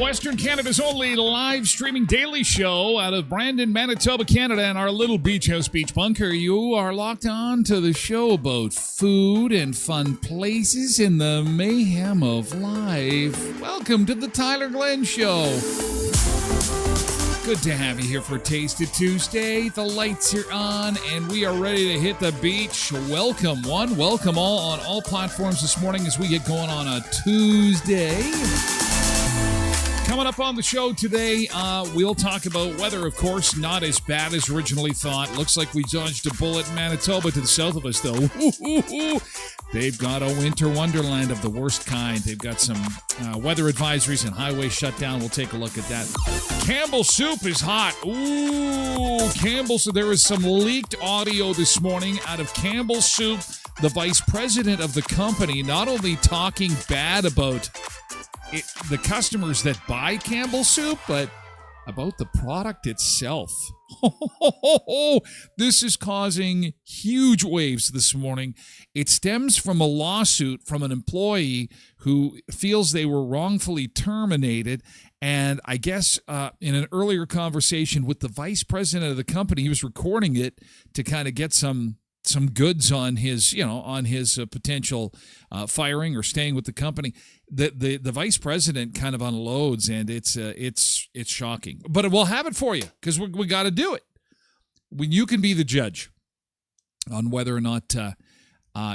Western Canada's only live streaming daily show out of Brandon, Manitoba, Canada, and our little beach house, Beach Bunker. You are locked on to the show about food and fun places in the mayhem of life. Welcome to the Tyler Glen Show. Good to have you here for Tasted Tuesday. The lights are on, and we are ready to hit the beach. Welcome one, welcome all on all platforms this morning as we get going on a Tuesday. Coming up on the show today, we'll talk about weather, of course, not as bad as originally thought. Looks like we dodged a bullet in Manitoba to the south of us, though. They've got a winter wonderland of the worst kind. They've got some weather advisories and highway shutdown. We'll take a look at that. Campbell Soup is hot. Ooh, Campbell Soup. There is some leaked audio this morning out of Campbell Soup, the vice president of the company, not only talking bad about the customers that buy Campbell Soup, but about the product itself. This is causing huge waves this morning. It stems from a lawsuit from an employee who feels they were wrongfully terminated. And I guess in an earlier conversation with the vice president of the company, he was recording it to kind of get some goods on his, potential firing or staying with the company. The vice president kind of unloads, and it's shocking. But we'll have it for you because we got to do it. When you can be the judge on whether or not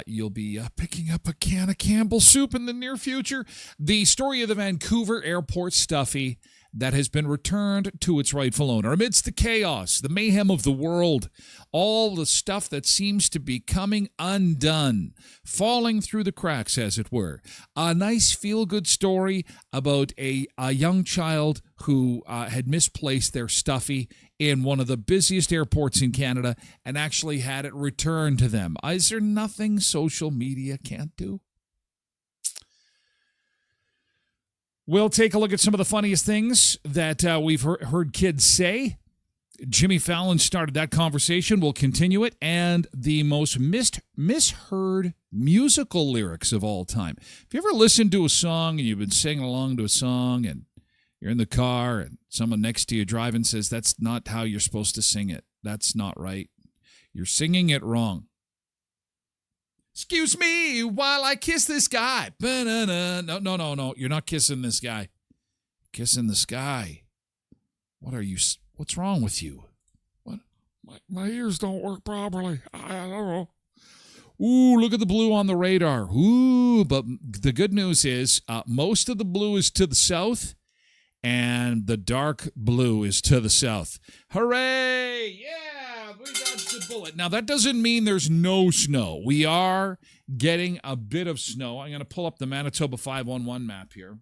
you'll be picking up a can of Campbell Soup in the near future. The story of the Vancouver airport stuffy that has been returned to its rightful owner. Amidst the chaos, the mayhem of the world, all the stuff that seems to be coming undone, falling through the cracks, as it were. A nice feel-good story about a young child who had misplaced their stuffy in one of the busiest airports in Canada and actually had it returned to them. Is there nothing social media can't do? We'll take a look at some of the funniest things that we've heard kids say. Jimmy Fallon started that conversation. We'll continue it. And the most misheard musical lyrics of all time. If you ever listened to a song and you've been singing along to a song and you're in the car and someone next to you driving says, that's not how you're supposed to sing it. That's not right. You're singing it wrong. Excuse me while I kiss this guy. No. You're not kissing this guy. Kissing the sky. What's wrong with you? My ears don't work properly. I don't know. Ooh, look at the blue on the radar. Ooh, but the good news is most of the blue is to the south, and the dark blue is to the south. Hooray! Yeah, we dodged the bullet. Now, that doesn't mean there's no snow. We are getting a bit of snow. I'm going to pull up the Manitoba 511 map here.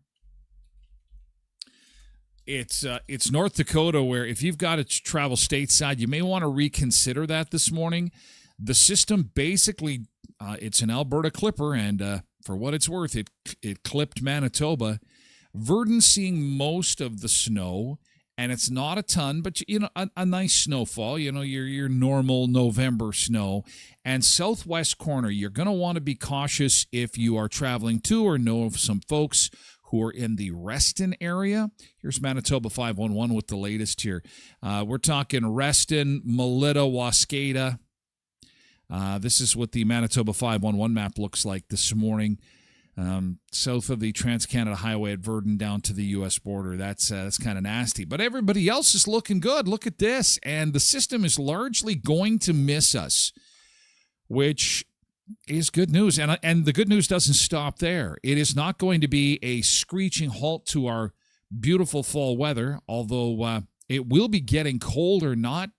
It's North Dakota, where if you've got to travel stateside, you may want to reconsider that this morning. The system basically, it's an Alberta clipper, and for what it's worth, it clipped Manitoba. Verdon's seeing most of the snow, and it's not a ton, but a nice snowfall. Your normal November snow. And southwest corner, you're going to want to be cautious if you are traveling to or know of some folks who are in the Reston area. Here's Manitoba 511 with the latest here. We're talking Reston, Melita, Waskata. This is what the Manitoba 511 map looks like this morning. South of the Trans-Canada Highway at Verdon down to the U.S. border. That's kind of nasty. But everybody else is looking good. Look at this. And the system is largely going to miss us, which is good news. And the good news doesn't stop there. It is not going to be a screeching halt to our beautiful fall weather, although it will be getting colder, not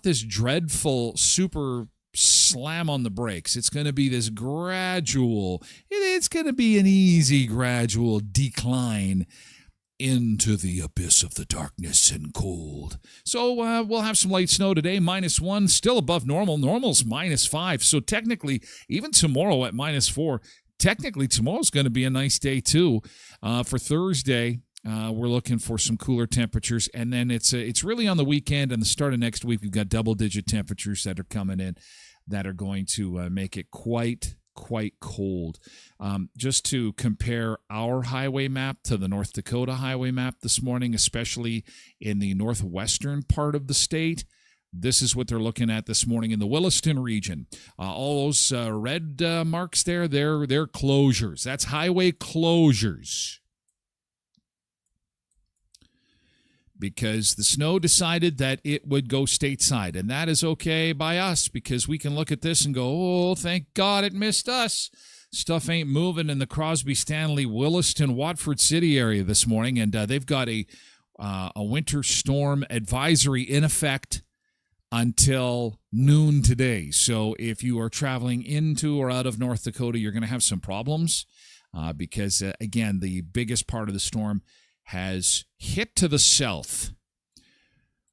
this dreadful super slam on the brakes. It's going to be this gradual, it's going to be an easy gradual decline into the abyss of the darkness and cold. So we'll have some light snow today, -1, still above normal. Normal's -5. So technically, even tomorrow at -4, technically tomorrow's going to be a nice day too. For Thursday, we're looking for some cooler temperatures, and then it's really on the weekend and the start of next week. We've got double-digit temperatures that are coming in that are going to make it quite cold. Just to compare our highway map to the North Dakota highway map this morning, especially in the northwestern part of the state, this is what they're looking at this morning in the Williston region. All those red marks there, they're closures. That's highway closures. Because the snow decided that it would go stateside, and that is okay by us because we can look at this and go, oh, thank God it missed us. Stuff ain't moving in the Crosby, Stanley, Williston, Watford City area this morning, and they've got a winter storm advisory in effect until noon today. So if you are traveling into or out of North Dakota, you're going to have some problems because, again, the biggest part of the storm has hit to the south,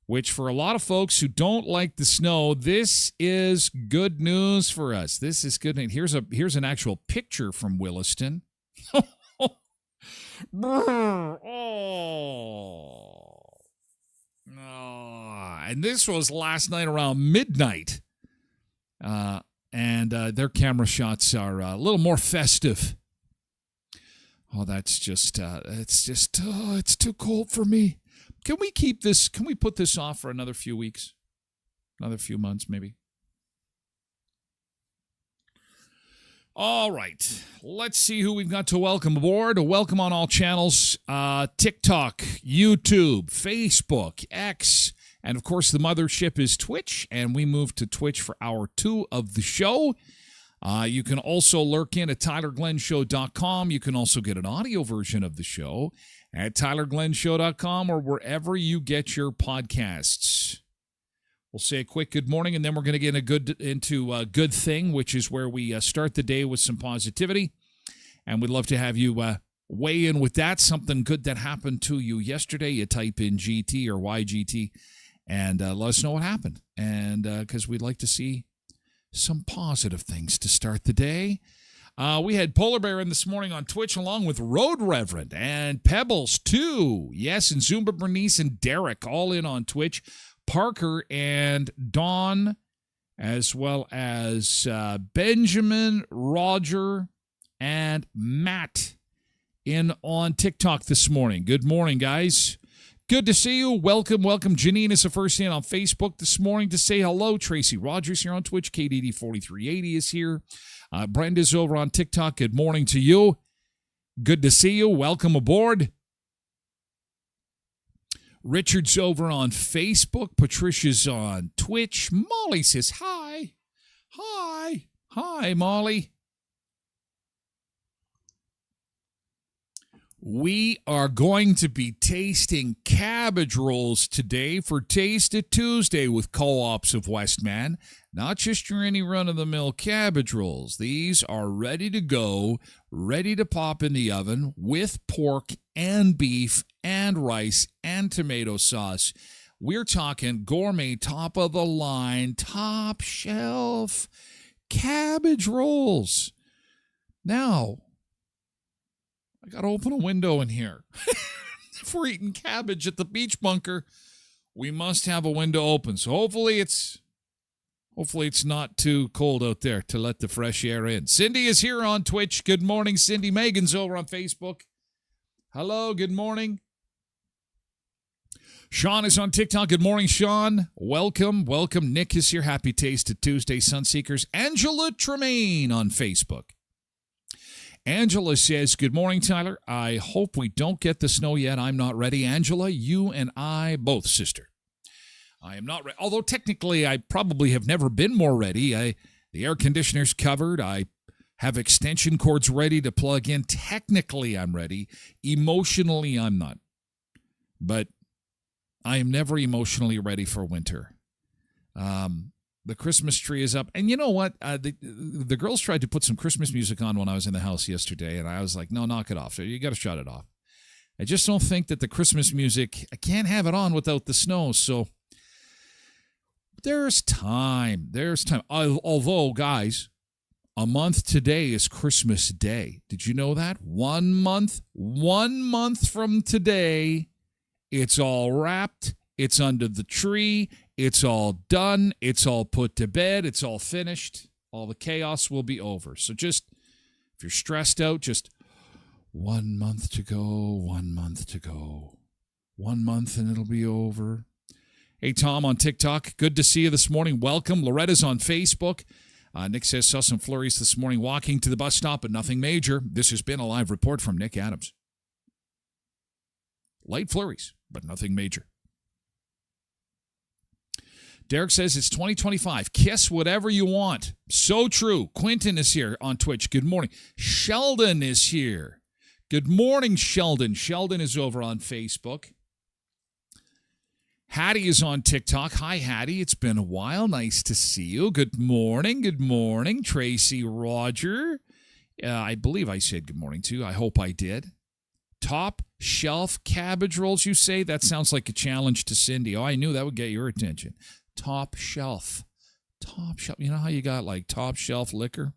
which for a lot of folks who don't like the snow, this is good news for us. This is good. And here's an actual picture from Williston. And this was last night around midnight. And their camera shots are a little more festive. Oh, that's just, it's too cold for me. Can we keep this, can we put this off for another few weeks? Another few months, maybe? All right. Let's see who we've got to welcome aboard. Welcome on all channels. TikTok, YouTube, Facebook, X, and of course the mothership is Twitch, and we moved to Twitch for hour 2 of the show. You can also lurk in at TylerGlenShow.com. You can also get an audio version of the show at TylerGlenShow.com or wherever you get your podcasts. We'll say a quick good morning, and then we're going to get into a good thing, which is where we start the day with some positivity. And we'd love to have you weigh in with that, something good that happened to you yesterday. You type in GT or YGT and let us know what happened. And because we'd like to see some positive things to start the day. We had Polar Bear in this morning on Twitch along with Road Reverend and Pebbles too. Yes, and Zumba Bernice and Derek all in on Twitch. Parker and Dawn, as well as Benjamin, Roger, and Matt in on TikTok this morning. Good morning, guys. Good to see you. Welcome. Janine is the first in on Facebook this morning to say hello. Tracy Rogers here on Twitch. KDD4380 is here. Brenda's over on TikTok. Good morning to you. Good to see you. Welcome aboard. Richard's over on Facebook. Patricia's on Twitch. Molly says hi. Hi. Hi, Molly. We are going to be tasting cabbage rolls today for Taste It Tuesday with Co-ops of Westman. Not just your any run-of-the-mill cabbage rolls. These are ready to go, ready to pop in the oven with pork and beef and rice and tomato sauce. We're talking gourmet, top-of-the-line, top-shelf cabbage rolls. Now, I got to open a window in here. If we're eating cabbage at the beach bunker, we must have a window open. So hopefully it's not too cold out there to let the fresh air in. Cindy is here on Twitch. Good morning, Cindy. Megan's over on Facebook. Hello, good morning. Sean is on TikTok. Good morning, Sean. Welcome. Nick is here. Happy Taste of Tuesday, Sunseekers. Angela Tremaine on Facebook. Angela says, good morning, Tyler. I hope we don't get the snow yet. I'm not ready. Angela, you and I both, sister. I am not ready. Although technically I probably have never been more ready. The air conditioner's covered. I have extension cords ready to plug in. Technically I'm ready. Emotionally I'm not. But I am never emotionally ready for winter. The Christmas tree is up. And you know what? The girls tried to put some Christmas music on when I was in the house yesterday, and I was like, no, knock it off. You got to shut it off. I just don't think that the Christmas music, I can't have it on without the snow. So there's time. Although, guys, a month today is Christmas Day. Did you know that? 1 month from today, it's all wrapped. It's under the tree. It's all done. It's all put to bed. It's all finished. All the chaos will be over. So just, if you're stressed out, just 1 month to go, 1 month to go. 1 month and it'll be over. Hey, Tom on TikTok. Good to see you this morning. Welcome. Loretta's on Facebook. Nick says, saw some flurries this morning walking to the bus stop, but nothing major. This has been a live report from Nick Adams. Light flurries, but nothing major. Derek says it's 2025. Kiss whatever you want. So true. Quentin is here on Twitch. Good morning. Sheldon is here. Good morning, Sheldon. Sheldon is over on Facebook. Hattie is on TikTok. Hi, Hattie. It's been a while. Nice to see you. Good morning. Good morning. Tracy Roger. I believe I said good morning to you. I hope I did. Top shelf cabbage rolls, you say? That sounds like a challenge to Cindy. Oh, I knew that would get your attention. Top shelf. Top shelf. You know how you got like top shelf liquor?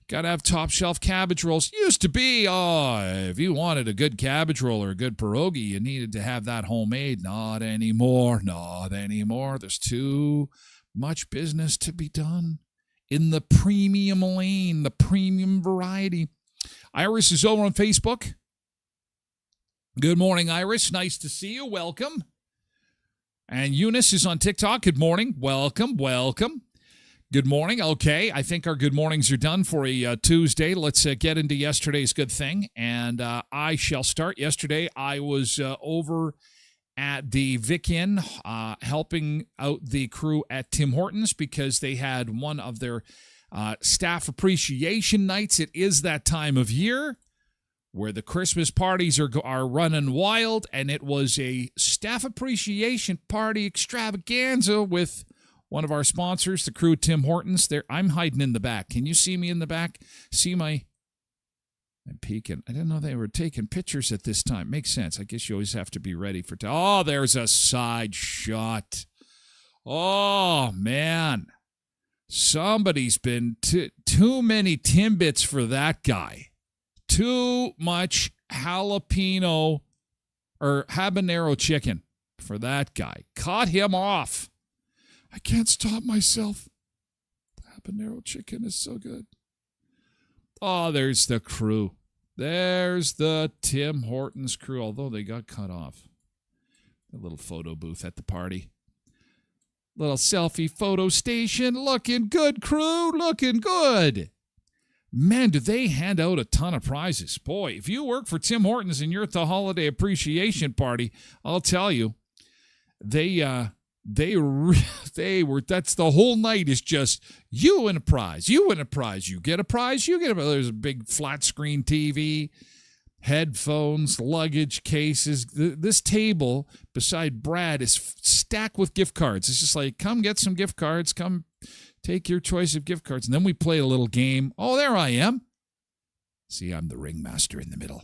Got to have top shelf cabbage rolls. Used to be, if you wanted a good cabbage roll or a good pierogi, you needed to have that homemade. Not anymore. Not anymore. There's too much business to be done in the premium lane, the premium variety. Iris is over on Facebook. Good morning, Iris. Nice to see you. Welcome. And Eunice is on TikTok. Good morning. Welcome. Good morning. Okay, I think our good mornings are done for a Tuesday. Let's get into yesterday's good thing. And I shall start. Yesterday, I was over at the Vic Inn helping out the crew at Tim Hortons because they had one of their staff appreciation nights. It is that time of year where the Christmas parties are running wild, and it was a staff appreciation party extravaganza with one of our sponsors, the crew at Tim Hortons. There, I'm hiding in the back. Can you see me in the back? I'm peeking. I didn't know they were taking pictures at this time. Makes sense. I guess you always have to be ready for... Oh, there's a side shot. Oh, man. Somebody's been too many Timbits for that guy. Too much jalapeno or habanero chicken for that guy. Caught him off. I can't stop myself. The habanero chicken is so good. Oh, there's the crew. There's the Tim Hortons crew, although they got cut off. A little photo booth at the party. Little selfie photo station. Looking good, crew. Looking good. Man, do they hand out a ton of prizes. Boy, if you work for Tim Hortons and you're at the holiday appreciation party, I'll tell you, they were, that's the whole night is just you win a prize, you win a prize, you get a prize, you get a prize. There's a big flat screen TV, headphones, luggage cases. This table beside Brad is stacked with gift cards. It's just like, come get some gift cards, come take your choice of gift cards. And then we play a little game. Oh, there I am. See, I'm the ringmaster in the middle.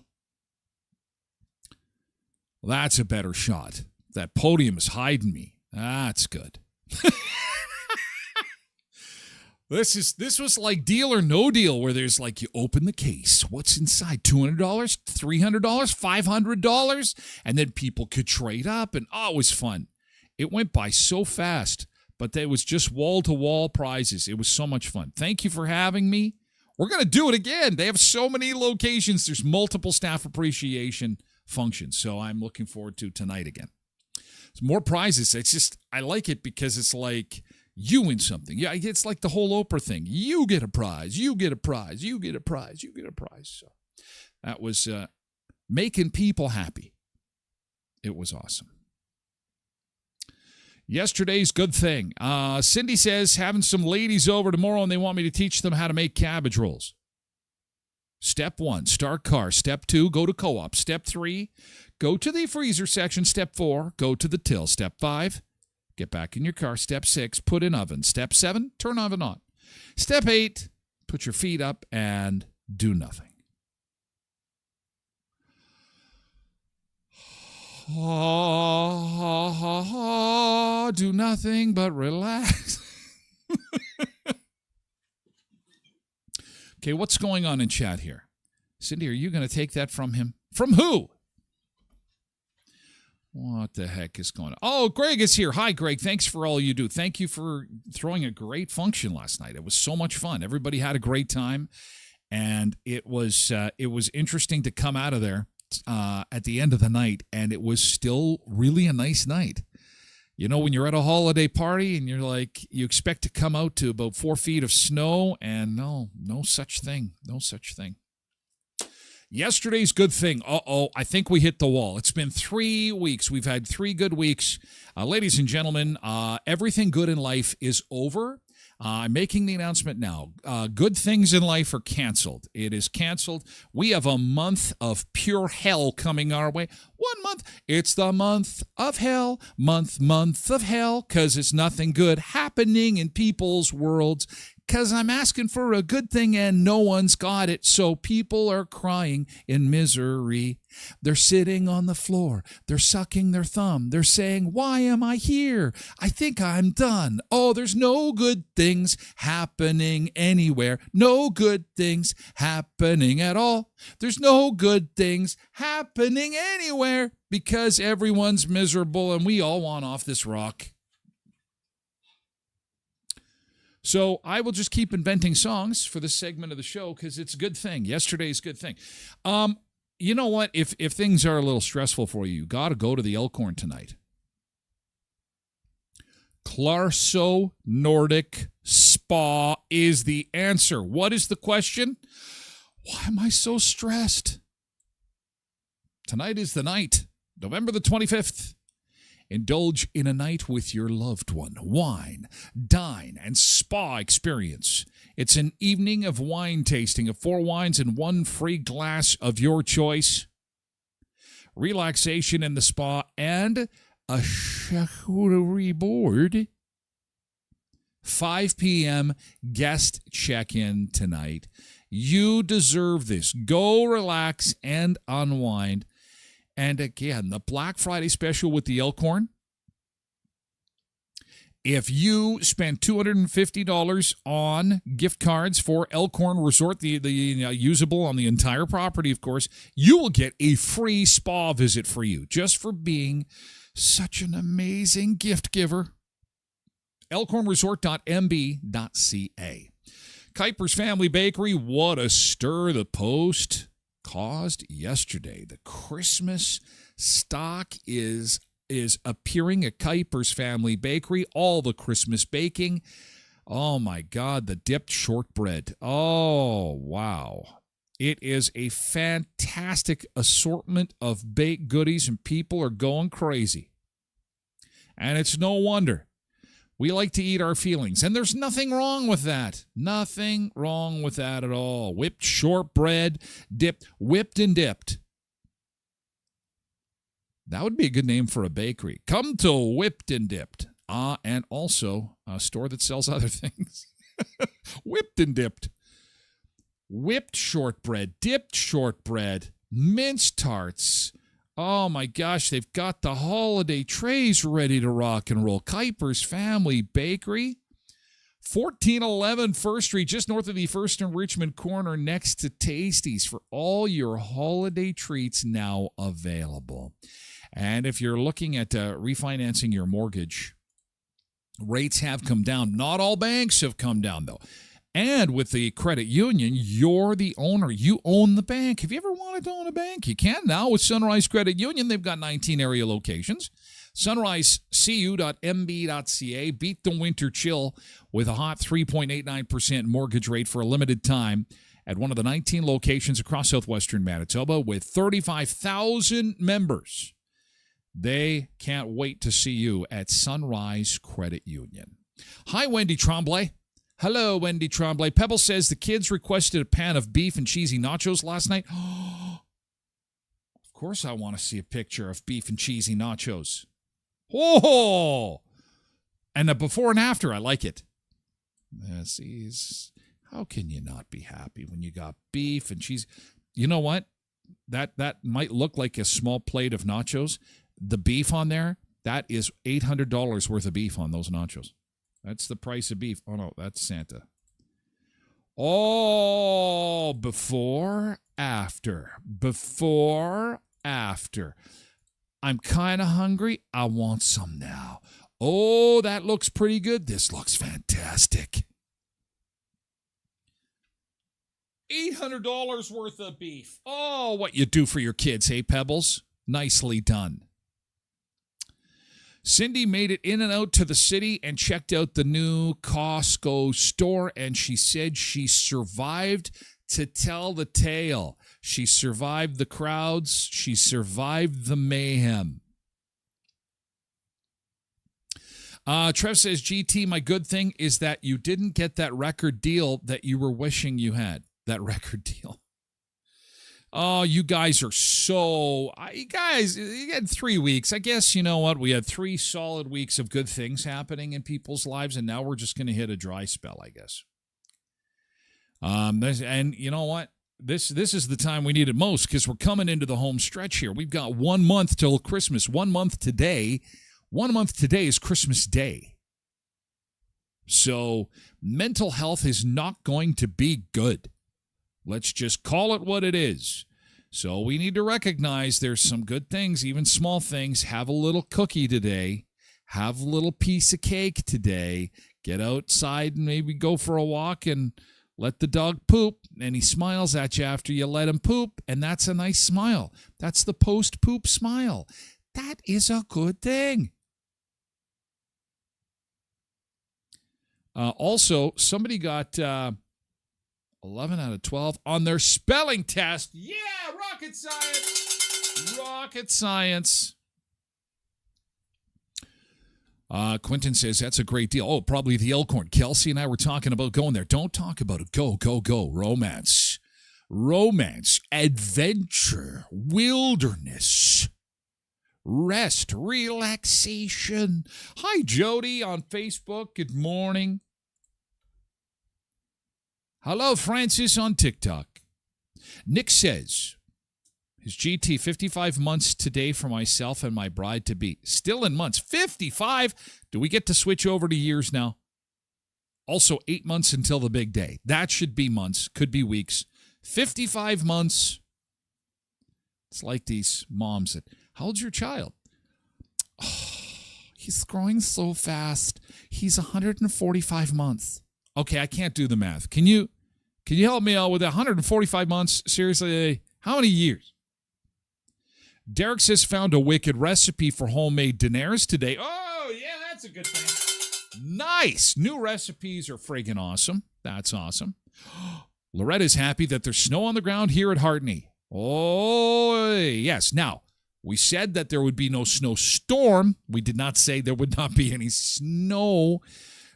Well, that's a better shot. That podium is hiding me. That's good. This was like Deal or No Deal, where there's like, you open the case. What's inside? $200, $300, $500? And then people could trade up. And it was fun. It went by so fast. But there was just wall-to-wall prizes. It was so much fun. Thank you for having me. We're going to do it again. They have so many locations. There's multiple staff appreciation functions. So I'm looking forward to tonight again. It's more prizes. It's just, I like it because it's like you win something. Yeah, it's like the whole Oprah thing. You get a prize. You get a prize. You get a prize. You get a prize. So that was making people happy. It was awesome. Yesterday's good thing. Cindy says, having some ladies over tomorrow and they want me to teach them how to make cabbage rolls. Step 1, start car. Step 2, go to co-op. Step 3, go to the freezer section. Step 4, go to the till. Step 5, get back in your car. Step 6, put in oven. Step 7, turn oven on. Step 8, put your feet up and do nothing. Do nothing but relax. Okay, what's going on in chat here? Cindy, are you going to take that from him? From who? What the heck is going on? Oh, Greg is here. Hi, Greg. Thanks for all you do. Thank you for throwing a great function last night. It was so much fun. Everybody had a great time, and it was interesting to come out of there at the end of the night, and it was still really a nice night. You know, when you're at a holiday party and you're like, you expect to come out to about 4 feet of snow, and no such thing. No such thing. Yesterday's good thing. I think we hit the wall. It's been 3 weeks. We've had 3 good weeks. Ladies and gentlemen, everything good in life is over. I'm making the announcement now. Good things in life are canceled. It is canceled. We have a month of pure hell coming our way. 1 month. It's the month of hell. Month of hell. Because it's nothing good happening in people's worlds. Because I'm asking for a good thing and no one's got it. So people are crying in misery. They're sitting on the floor. They're sucking their thumb. They're saying, why am I here? I think I'm done. Oh, there's no good things happening anywhere. No good things happening at all. There's no good things happening anywhere because everyone's miserable and we all want off this rock. So I will just keep inventing songs for this segment of the show because it's a good thing. Yesterday's good thing. You know what? If things are a little stressful for you, you got to go to the Elkhorn tonight. Clarso Nordic Spa is the answer. What is the question? Why am I so stressed? Tonight is the night, November the 25th. Indulge in a night with your loved one. Wine, dine, and spa experience. It's an evening of wine tasting of 4 wines and 1 free glass of your choice. Relaxation in the spa and a charcuterie board. 5 p.m. guest check-in tonight. You deserve this. Go relax and unwind. And again, the Black Friday special with the Elkhorn. If you spend $250 on gift cards for Elkhorn Resort, the usable on the entire property, of course, you will get a free spa visit for you just for being such an amazing gift giver. elkhornresort.mb.ca. Kuiper's Family Bakery, what a stir the Post caused yesterday. The Christmas stock is appearing at Kuiper's Family Bakery. All the Christmas baking. Oh, my God, the dipped shortbread. Oh, wow. It is a fantastic assortment of baked goodies, and people are going crazy. And it's no wonder. We like to eat our feelings, and there's nothing wrong with that. Nothing wrong with that at all. Whipped shortbread, whipped and dipped. That would be a good name for a bakery. Come to Whipped and Dipped. And also a store that sells other things. Whipped and Dipped. Whipped shortbread, dipped shortbread, mince tarts. Oh my gosh, they've got the holiday trays ready to rock and roll. Kuiper's Family Bakery, 1411 First Street, just north of the First and Richmond corner, next to Tasties, for all your holiday treats now available. And if you're looking at refinancing your mortgage, rates have come down. Not all banks have come down, though. And with the credit union, you're the owner. You own the bank. Have you ever wanted to own a bank? You can now with Sunrise Credit Union. They've got 19 area locations. sunrisecu.mb.ca. Beat the winter chill with a hot 3.89% mortgage rate for a limited time at one of the 19 locations across southwestern Manitoba with 35,000 members. They can't wait to see you at Sunrise Credit Union. Hi, Wendy Tremblay. Hello, Wendy Tremblay. Pebble says the kids requested a pan of beef and cheesy nachos last night. Of course I want to see a picture of beef and cheesy nachos. Oh! And the before and after, I like it. How can you not be happy when you got beef and cheese? You know what? That might look like a small plate of nachos. The beef on there, that is $800 worth of beef on those nachos. That's the price of beef. Oh, no, that's Santa. Oh, before, after. Before, after. I'm kind of hungry. I want some now. Oh, that looks pretty good. This looks fantastic. $800 worth of beef. Oh, what you do for your kids, hey, Pebbles? Nicely done. Cindy made it in and out to the city and checked out the new Costco store, and she said she survived to tell the tale. She survived the crowds. She survived the mayhem. Trev says, GT, my good thing is that you didn't get that record deal that you were wishing you had. That record deal. Oh, you guys are you had 3 weeks. I guess, you know what? We had 3 solid weeks of good things happening in people's lives, and now we're just going to hit a dry spell, I guess. And you know what? This is the time we need it most because we're coming into the home stretch here. We've got 1 month till Christmas. 1 month today. 1 month today is Christmas Day. So mental health is not going to be good. Let's just call it what it is. So we need to recognize there's some good things, even small things. Have a little cookie today. Have a little piece of cake today. Get outside and maybe go for a walk and let the dog poop. And he smiles at you after you let him poop. And that's a nice smile. That's the post-poop smile. That is a good thing. Also, somebody got 11 out of 12 on their spelling test. Yeah, rocket science. Rocket science. Quentin says, that's a great deal. Oh, probably the Elkhorn. Kelsey and I were talking about going there. Don't talk about it. Go, go, go. Romance. Romance. Adventure. Wilderness. Rest. Relaxation. Hi, Jody on Facebook. Good morning. Hello, Francis on TikTok. Nick says, his GT, 55 months today for myself and my bride-to-be. Still in months. 55? Do we get to switch over to years now? Also, 8 months until the big day. That should be months. Could be weeks. 55 months. It's like these moms that, how old's your child? Oh, he's growing so fast. He's 145 months. Okay, I can't do the math. Can you help me out with 145 months? Seriously, how many years? Derek says found a wicked recipe for homemade dinners today. Oh, yeah, that's a good thing. Nice. New recipes are friggin' awesome. That's awesome. Loretta's happy that there's snow on the ground here at Hartney. Oh, yes. Now, we said that there would be no snowstorm. We did not say there would not be any snow.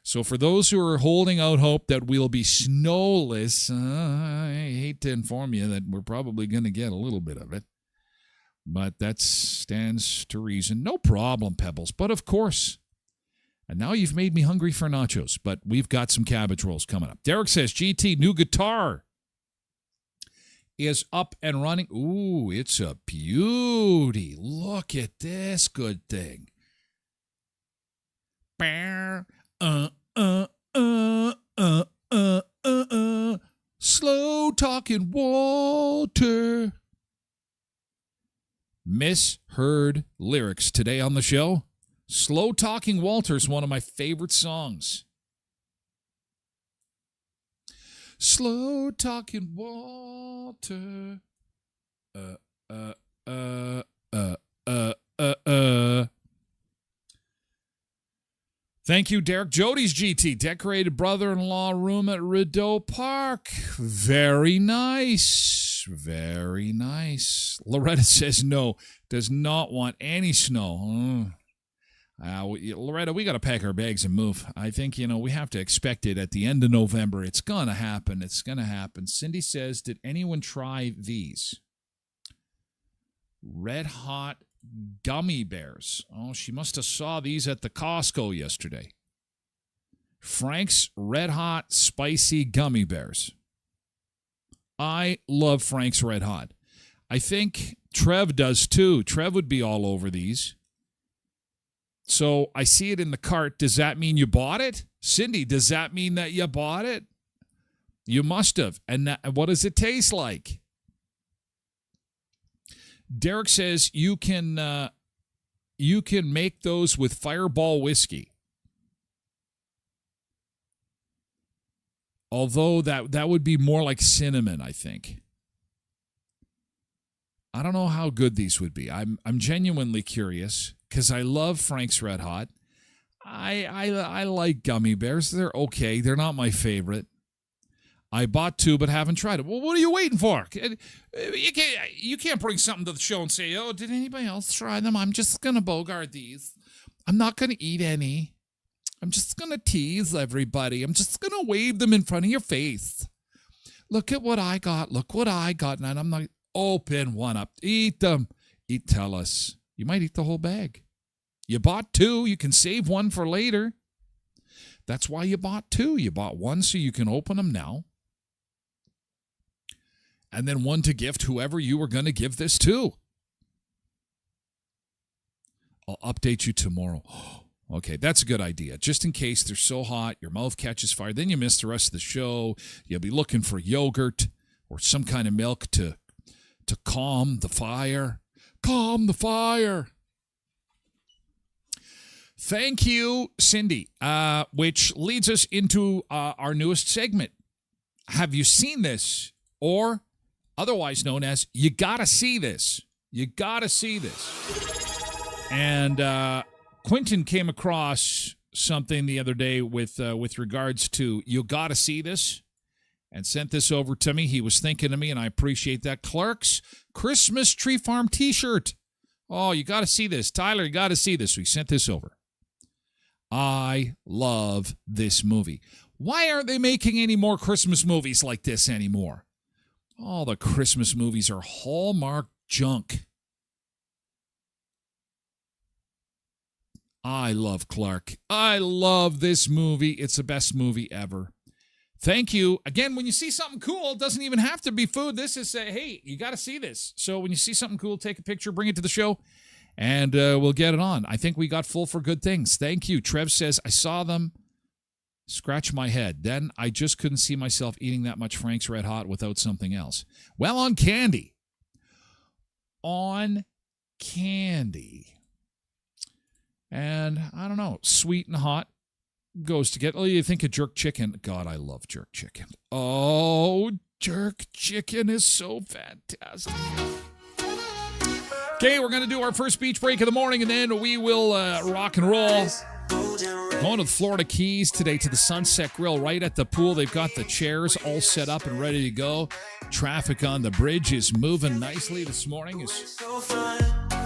So for those who are holding out hope that we'll be snowless, I hate to inform you that we're probably going to get a little bit of it. But that stands to reason. No problem, Pebbles. But of course. And now you've made me hungry for nachos. But we've got some cabbage rolls coming up. Derek says, GT, new guitar is up and running. Ooh, it's a beauty. Look at this good thing. Slow talking Walter. Misheard lyrics today on the show. Slow Talking Walter's one of my favorite songs. Slow Talking Walter. Thank you, Derek. Jody's GT. Decorated brother-in-law room at Rideau Park. Very nice. Very nice. Loretta says no. Does not want any snow. Loretta, we got to pack our bags and move. I think, we have to expect it at the end of November. It's going to happen. It's going to happen. Cindy says, did anyone try these? Red Hot gummy bears. Oh, she must have saw these at the Costco yesterday. Frank's Red Hot Spicy Gummy Bears. I love Frank's Red Hot. I think Trev does too. Trev would be all over these. So I see it in the cart. Does that mean you bought it? Cindy, does that mean that you bought it? You must have. And what does it taste like? Derek says you can make those with Fireball whiskey. Although that would be more like cinnamon, I think. I don't know how good these would be. I'm genuinely curious because I love Frank's Red Hot. I like gummy bears. They're okay. They're not my favorite. I bought two but haven't tried it. Well, what are you waiting for? You can't bring something to the show and say, oh, did anybody else try them? I'm just going to bogart these. I'm not going to eat any. I'm just going to tease everybody. I'm just going to wave them in front of your face. Look at what I got. Look what I got. And I'm not... Open one up. Eat them. Tell us. You might eat the whole bag. You bought two. You can save one for later. That's why you bought two. You bought one so you can open them now. And then one to gift whoever you were going to give this to. I'll update you tomorrow. Okay, that's a good idea. Just in case they're so hot, your mouth catches fire, then you miss the rest of the show. You'll be looking for yogurt or some kind of milk to calm the fire. Calm the fire. Thank you, Cindy, which leads us into our newest segment. Have you seen this? Or otherwise known as You Gotta See This. You Gotta See This. And Quentin came across something the other day with regards to You Gotta See This. And sent this over to me. He was thinking of me, and I appreciate that. Clark's Christmas Tree Farm t-shirt. Oh, you got to see this. Tyler, you got to see this. So he sent this over. I love this movie. Why aren't they making any more Christmas movies like this anymore? All the Christmas movies are Hallmark junk. I love Clark. I love this movie. It's the best movie ever. Thank you. Again, when you see something cool, it doesn't even have to be food. This is, hey, you got to see this. So when you see something cool, take a picture, bring it to the show, and we'll get it on. I think we got full for good things. Thank you. Trev says, I saw them scratch my head. Then I just couldn't see myself eating that much Frank's Red Hot without something else. Well, on candy. On candy. And I don't know, sweet and hot. Goes to get, you think of jerk chicken. God, I love jerk chicken. Oh, jerk chicken is so fantastic. Okay, we're going to do our first beach break of the morning, and then we will rock and roll. Going to the Florida Keys today to the Sunset Grill right at the pool. They've got the chairs all set up and ready to go. Traffic on the bridge is moving nicely this morning as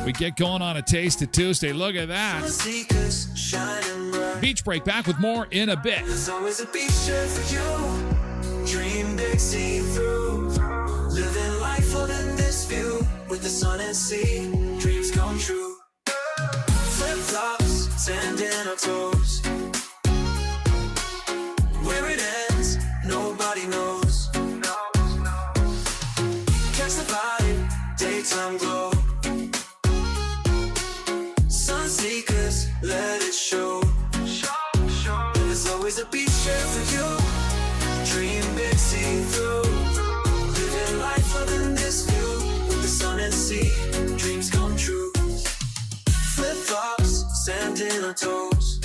we get going on a Taste of Tuesday. Look at that. Beach Break back with more in a bit. There's always a beach chair for you. Dream big, see through. Living life other than this view. With the sun and sea, dreams come true. Flip-flops, sand in our toes. Where it ends, nobody knows. Catch the vibe, daytime glow. Sun seekers, let it show. There's always a beach chair for you. Dream big, see through. Living life other than this view. With the sun and sea, dreams come true. Flip-flops, sand in our toes.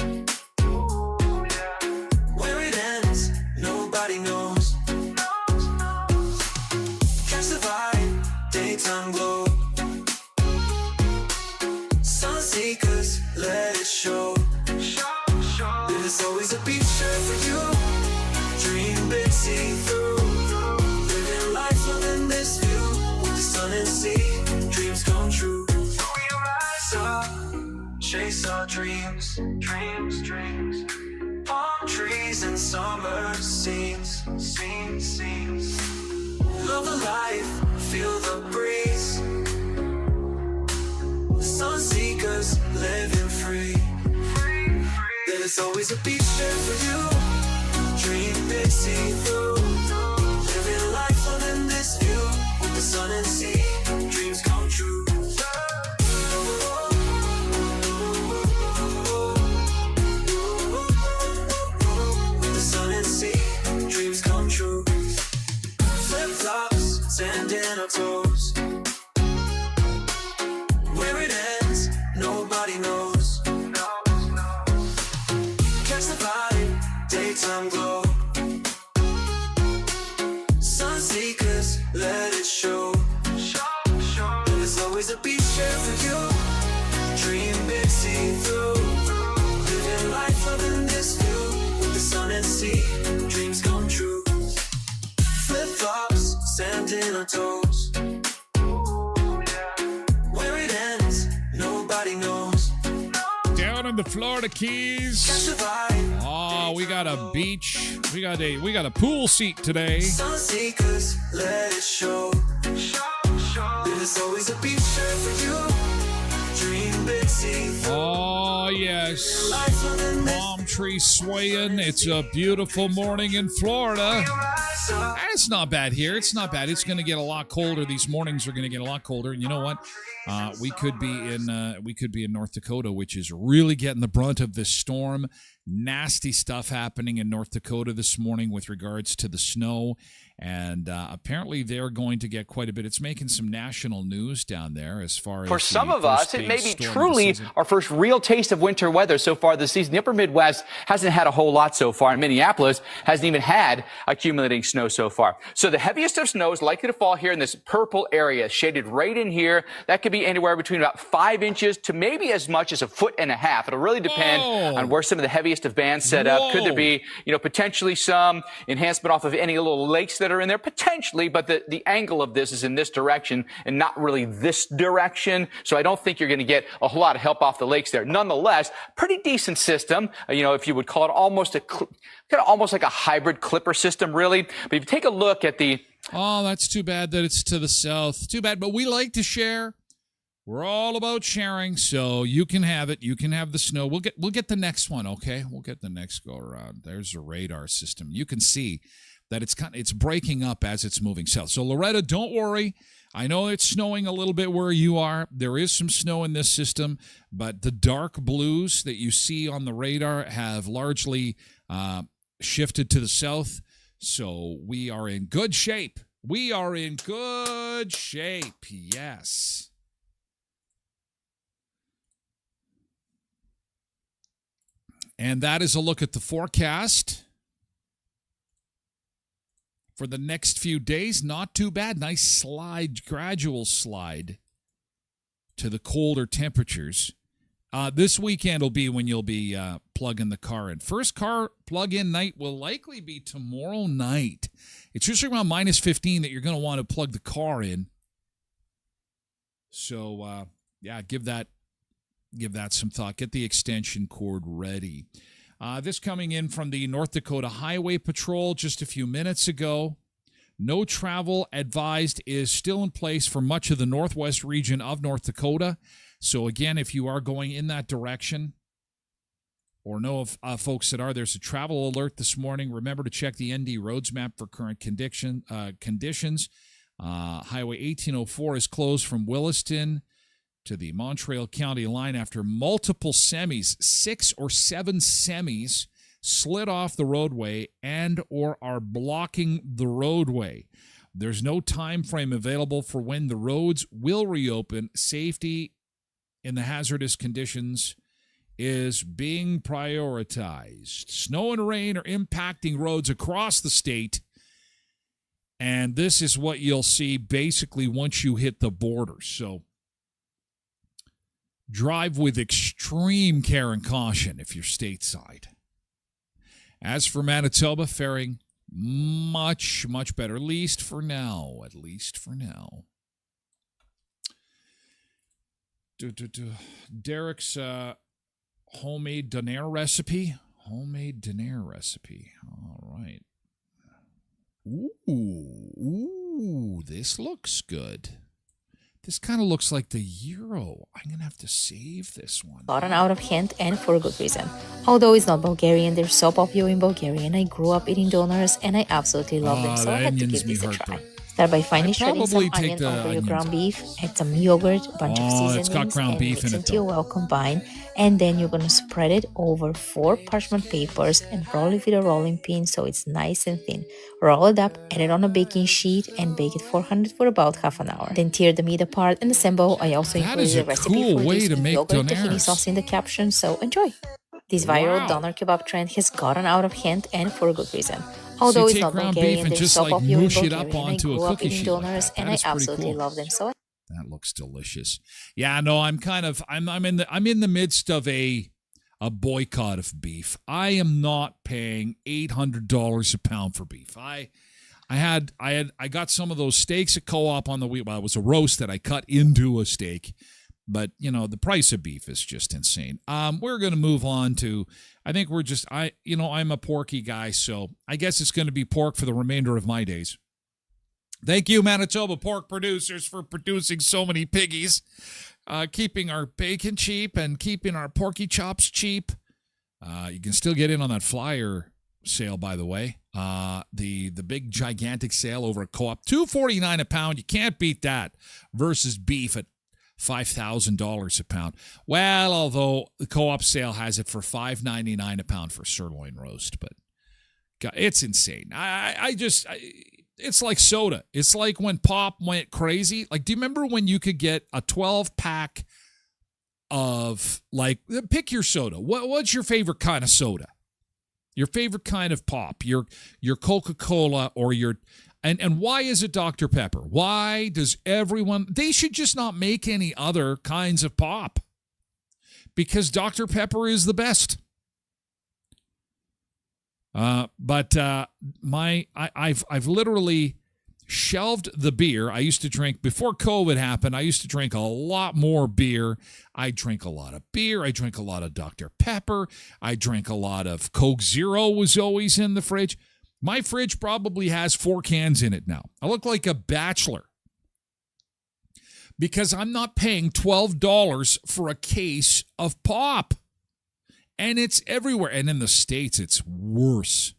Where it ends, nobody knows. Catch the vibe, daytime glow. Sun seekers, let it show. There's always a beach chair for you. Dream big, see through. Living life other than this view. With the sun and sea, dreams come true. So we rise up, chase our dreams. Dreams. Palm trees and summer scenes. Love the life, feel the breeze. Sun seekers, living free. There's always a beach chair for you. Dream big, see through. Living life other than this view. With the sun and sea, dreams come true. With the sun and sea, dreams come true. Flip-flops, sand in our toes. Where it ends, nobody knows. Catch the vibe, daytime glow. Sun seekers, let it show. There's always a beach chair for you. Dream big, see through. Living life other than this view. With the sun and sea, dreams come true. Flip-flops, sand in our toes. Where it ends, nobody knows. Down in the Florida Keys. Catch the vibe. Oh, we got a beach. We got a pool seat today. Sun seekers, let it show. There's always a beach chair for you. Dream big, see through. Oh, yes. Palm tree swaying. It's a beautiful morning in Florida. It's not bad here. It's not bad. It's going to get a lot colder. These mornings are going to get a lot colder. And you know what? We could be in North Dakota, which is really getting the brunt of this storm. Nasty stuff happening in North Dakota this morning with regards to the snow. And apparently they're going to get quite a bit. It's making some national news down there as far as... For some of us, it may be truly our first real taste of winter weather so far this season. The upper Midwest hasn't had a whole lot so far, and Minneapolis hasn't even had accumulating snow so far. So the heaviest of snow is likely to fall here in this purple area, shaded right in here. That could be anywhere between about 5 inches to maybe as much as 1.5 feet. It'll really depend on where some of the heaviest of bands set up. Could there be, potentially some enhancement off of any little lakes that are in there? Potentially, but the angle of this is in this direction and not really this direction. So I don't think you're going to get a whole lot of help off the lakes there. Nonetheless, pretty decent system. If you would call it almost like a hybrid clipper system, really. But if you take a look at the... Oh, that's too bad that it's to the south. Too bad, but we like to share. We're all about sharing, so you can have it. You can have the snow. We'll get the next one, okay? We'll get the next go around. There's a radar system. You can see that it's breaking up as it's moving south. So Loretta, don't worry. I know it's snowing a little bit where you are. There is some snow in this system, but the dark blues that you see on the radar have largely shifted to the south. So we are in good shape. We are in good shape. Yes. And that is a look at the forecast for the next few days. Not too bad. Nice slide, gradual slide to the colder temperatures This weekend will be when you'll be plugging the car in. First car plug-in night will likely be tomorrow night. It's usually around minus 15 that you're going to want to plug the car in. So, give that some thought. Get the extension cord ready. This coming in from the North Dakota Highway Patrol just a few minutes ago. No travel advised is still in place for much of the northwest region of North Dakota. So again, if you are going in that direction or know of folks that are, there's a travel alert this morning. Remember to check the ND roads map for current conditions. Highway 1804 is closed from Williston to the Montreal County line after multiple semis, 6 or 7 semis, slid off the roadway and or are blocking the roadway. There's no time frame available for when the roads will reopen. Safety in the hazardous conditions is being prioritized. Snow and rain are impacting roads across the state, and this is what you'll see basically once you hit the border. So drive with extreme care and caution if you're stateside. As for Manitoba, faring much, much better, at least for now. Derek's homemade donair recipe. All right. Ooh, this looks good. This kind of looks like the Euro. I'm going to have to save this one. Gotten out of hand, and for a good reason. Although it's not Bulgarian, they're so popular in Bulgaria, and I grew up eating donors, and I absolutely love them, so I had to give this a try. Start by finely shredding some onion over your ground beef, add some yogurt, a bunch of seasonings, it's got ground beef and mix in it, until well combined. And then you're going to spread it over 4 parchment papers and roll it with a rolling pin so it's nice and thin. Roll it up, add it on a baking sheet, and bake it 400 for about half an hour. Then tear the meat apart and assemble. I also included a recipe for this with yogurt tahini sauce in the caption, so enjoy. This viral doner kebab trend has gotten out of hand, and for a good reason. Although it's not Bulgarian, they're so popular in Bulgaria, and I grew up eating donors, and I absolutely love them. So that looks delicious. Yeah, no, I'm in the midst of a boycott of beef. I am not paying $800 a pound for beef. I got some of those steaks at Co-op on the week. Well, it was a roast that I cut into a steak. But, the price of beef is just insane. We're going to move on to, I think I'm a porky guy, so I guess it's going to be pork for the remainder of my days. Thank you, Manitoba pork producers, for producing so many piggies, keeping our bacon cheap and keeping our porky chops cheap. You can still get in on that flyer sale, by the way. The big gigantic sale over at Co-op, $2.49 a pound. You can't beat that versus beef at $5,000 a pound. Well, although the Co-op sale has it for $5.99 a pound for sirloin roast, but God, it's insane. It's like soda. It's like when pop went crazy. Like, do you remember when you could get a 12-pack of, like, pick your soda. What's your favorite kind of soda? Your favorite kind of pop? Your Coca-Cola or your... And why is it Dr. Pepper? Why does everyone... They should just not make any other kinds of pop. Because Dr. Pepper is the best. I've literally shelved the beer. I used to drink, before COVID happened, I used to drink a lot more beer. I drink a lot of beer. I drink a lot of Dr. Pepper. I drink a lot of Coke Zero was always in the fridge. My fridge probably has 4 cans in it now. I look like a bachelor because I'm not paying $12 for a case of pop. And it's everywhere. And in the States, it's worse.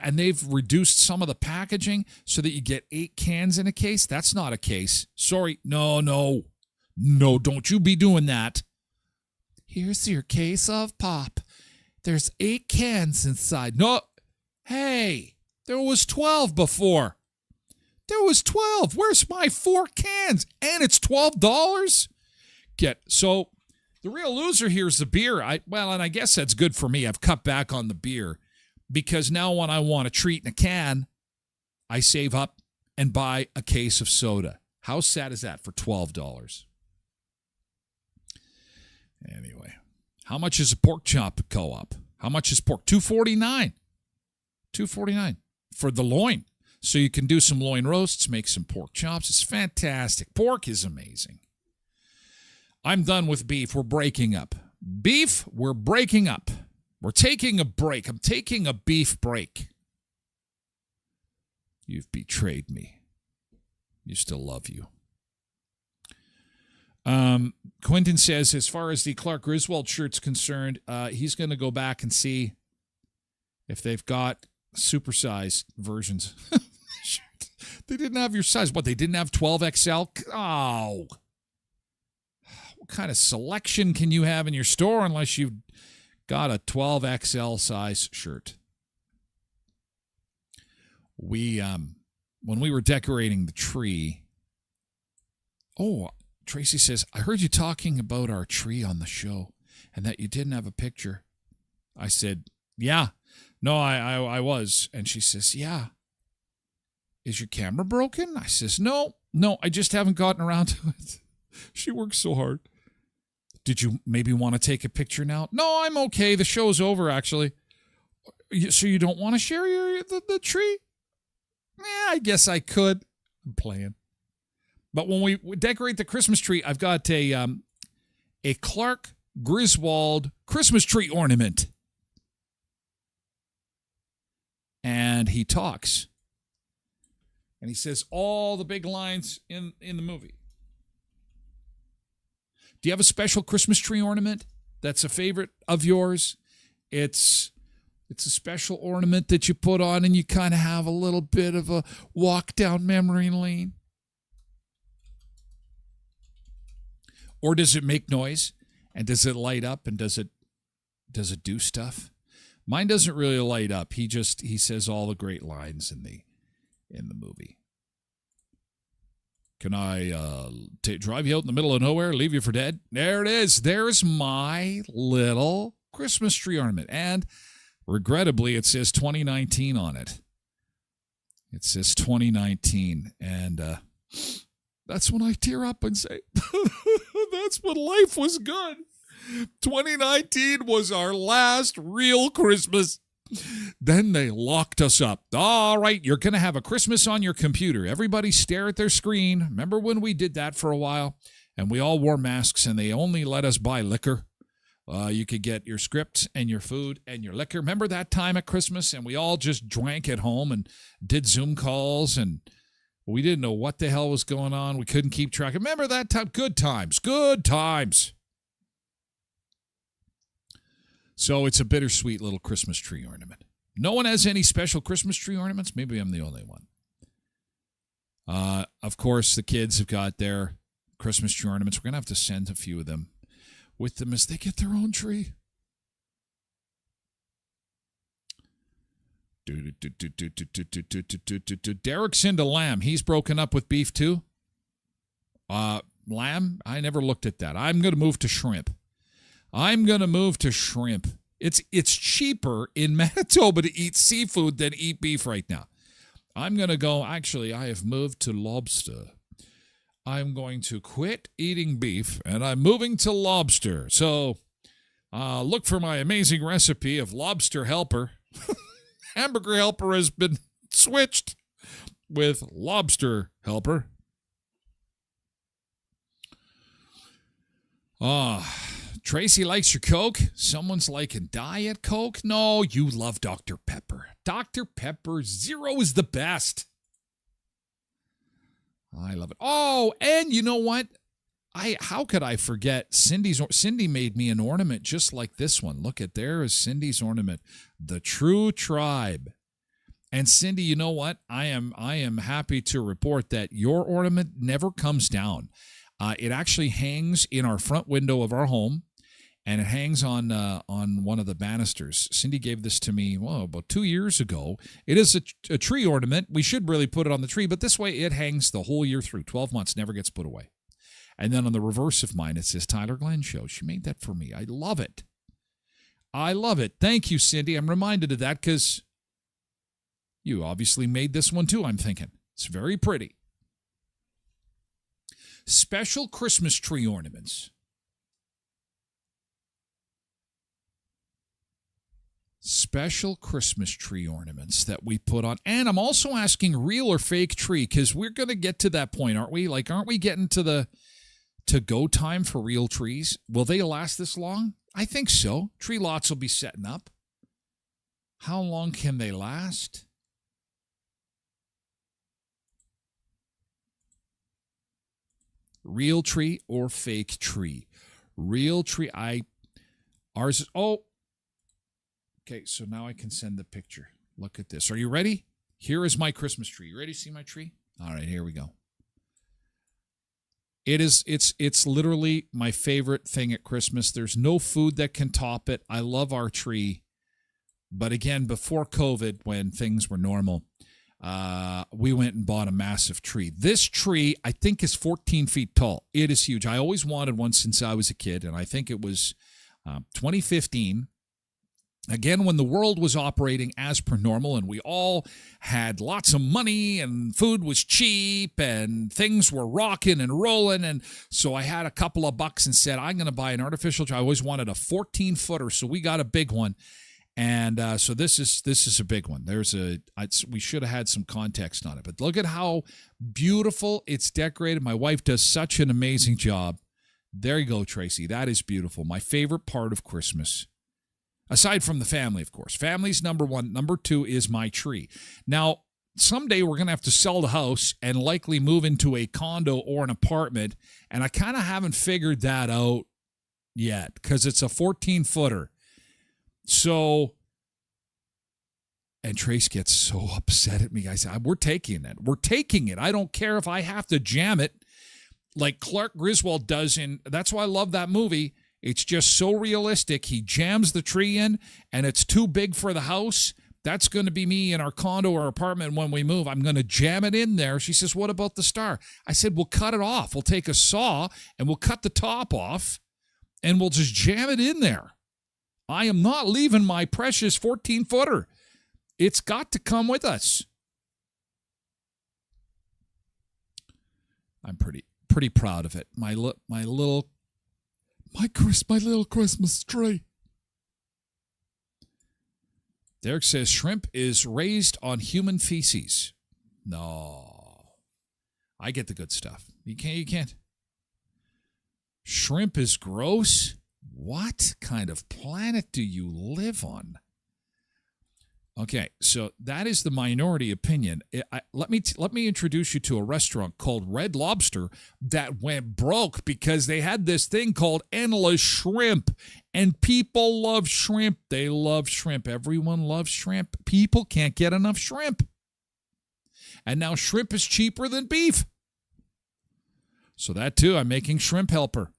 And they've reduced some of the packaging so that you get 8 cans in a case. That's not a case. Sorry. No, don't you be doing that. Here's your case of pop. There's 8 cans inside. No. Hey, there was 12 before. There was 12. Where's my 4 cans? And it's $12? So the real loser here is the beer. And I guess that's good for me. I've cut back on the beer because now when I want a treat in a can, I save up and buy a case of soda. How sad is that for $12? Anyway, how much is a pork chop co-op? How much is pork? $2.49. $2.49 for the loin. So you can do some loin roasts, make some pork chops. It's fantastic. Pork is amazing. I'm done with beef. We're breaking up. Beef, we're breaking up. We're taking a break. I'm taking a beef break. You've betrayed me. You still love you. Quentin says, as far as the Clark Griswold shirt's concerned, he's going to go back and see if they've got supersized versions. They didn't have your size. What, they didn't have 12XL? Oh. What kind of selection can you have in your store unless you've got a 12XL size shirt? When we were decorating the tree, Tracy says, I heard you talking about our tree on the show and that you didn't have a picture. I said, yeah. No, I was. And she says, yeah. Is your camera broken? I says, no, I just haven't gotten around to it. She works so hard. Did you maybe want to take a picture now? No, I'm okay. The show's over, actually. So you don't want to share the tree? Yeah, I guess I could. I'm playing. But when we decorate the Christmas tree, I've got a Clark Griswold Christmas tree ornament. And he talks. And he says all the big lines in the movie. Do you have a special Christmas tree ornament that's a favorite of yours? It's a special ornament that you put on and you kind of have a little bit of a walk down memory lane. Or does it make noise? And does it light up? And does it do stuff? Mine doesn't really light up. He says all the great lines in the movie. Can I drive you out in the middle of nowhere, leave you for dead? There it is. There's my little Christmas tree ornament. And regrettably, it says 2019 on it. It says 2019. And that's when I tear up and say, that's when life was good. 2019 was our last real Christmas. Then they locked us up. All right, you're going to have a Christmas on your computer. Everybody stare at their screen. Remember when we did that for a while? And we all wore masks and they only let us buy liquor. You could get your scripts and your food and your liquor. Remember that time at Christmas? And we all just drank at home and did Zoom calls and we didn't know what the hell was going on. We couldn't keep track. Remember that time? Good times. Good times. So it's a bittersweet little Christmas tree ornament. No one has any special Christmas tree ornaments? Maybe I'm the only one. Of course, the kids have got their Christmas tree ornaments. We're going to have to send a few of them with them as they get their own tree. Derek's into lamb. He's broken up with beef too. Lamb? I never looked at that. I'm going to move to shrimp. It's cheaper in Manitoba to eat seafood than eat beef right now. I'm going to go, actually, I have moved to lobster. I'm going to quit eating beef, and I'm moving to lobster. So look for my amazing recipe of lobster helper. Hamburger helper has been switched with lobster helper. Tracy likes your Coke. Someone's liking Diet Coke. No, you love Dr. Pepper. Dr. Pepper Zero is the best. I love it. Oh, and you know what? How could I forget Cindy made me an ornament just like this one. Look at, there is Cindy's ornament. The True Tribe. And Cindy, you know what? I am happy to report that your ornament never comes down. It actually hangs in our front window of our home, and it hangs on one of the banisters. Cindy gave this to me, about 2 years ago. It is a tree ornament. We should really put it on the tree, but this way it hangs the whole year through. 12 months, never gets put away. And then on the reverse of mine, it says Tyler Glen Show. She made that for me. I love it. I love it. Thank you, Cindy. I'm reminded of that because you obviously made this one too, I'm thinking. It's very pretty. Special Christmas tree ornaments. special Christmas tree ornaments that we put on. And I'm also asking real or fake tree, because we're going to get to that point, aren't we? Like, aren't we getting to the to-go time for real trees? Will they last this long? I think so. Tree lots will be setting up. How long can they last? Real tree or fake tree? Real tree. Ours is, okay, so now I can send the picture. Look at this. Are you ready? Here is my Christmas tree. You ready to see my tree? All right, here we go. It's literally my favorite thing at Christmas. There's no food that can top it. I love our tree. But again, before COVID, when things were normal, we went and bought a massive tree. This tree, I think, is 14 feet tall. It is huge. I always wanted one since I was a kid, and I think it was 2015. Again, when the world was operating as per normal and we all had lots of money and food was cheap and things were rocking and rolling. And so I had a couple of bucks and said, I'm going to buy an artificial tree. I always wanted a 14-footer, so we got a big one. And so this is a big one. We should have had some context on it. But look at how beautiful it's decorated. My wife does such an amazing job. There you go, Tracy. That is beautiful. My favorite part of Christmas. Aside from the family, of course. Family's number one. Number two is my tree. Now, someday we're going to have to sell the house and likely move into a condo or an apartment. And I kind of haven't figured that out yet because it's a 14-footer. So, and Trace gets so upset at me. I said, we're taking it. We're taking it. I don't care if I have to jam it like Clark Griswold does that's why I love that movie. It's just so realistic. He jams the tree in, and it's too big for the house. That's going to be me in our condo or apartment when we move. I'm going to jam it in there. She says, what about the star? I said, we'll cut it off. We'll take a saw, and we'll cut the top off, and we'll just jam it in there. I am not leaving my precious 14-footer. It's got to come with us. I'm pretty proud of it. My little Christmas tree. Derek says shrimp is raised on human feces. No. I get the good stuff. You can't. Shrimp is gross? What kind of planet do you live on? Okay, so that is the minority opinion. Let me introduce you to a restaurant called Red Lobster that went broke because they had this thing called endless shrimp, and people love shrimp. They love shrimp. Everyone loves shrimp. People can't get enough shrimp. And now shrimp is cheaper than beef. So that too, I'm making shrimp helper.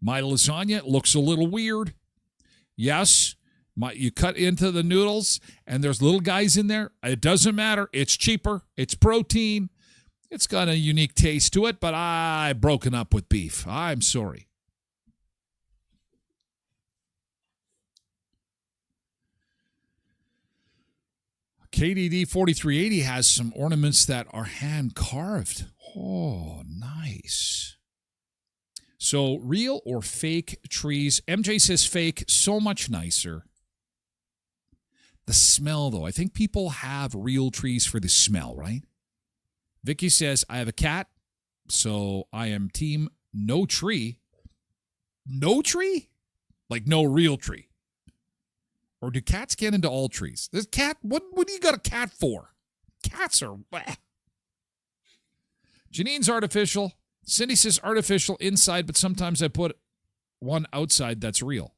My lasagna looks a little weird. Yes. You cut into the noodles, and there's little guys in there. It doesn't matter. It's cheaper. It's protein. It's got a unique taste to it, but I've broken up with beef. I'm sorry. KDD 4380 has some ornaments that are hand-carved. Oh, nice. So, real or fake trees? MJ says fake, so much nicer. The smell, though. I think people have real trees for the smell, right? Vicky says, I have a cat, so I am team no tree. No tree? Like no real tree. Or do cats get into all trees? This cat, what do you got a cat for? Cats are... Bleh. Janine's artificial. Cindy says artificial inside, but sometimes I put one outside that's real.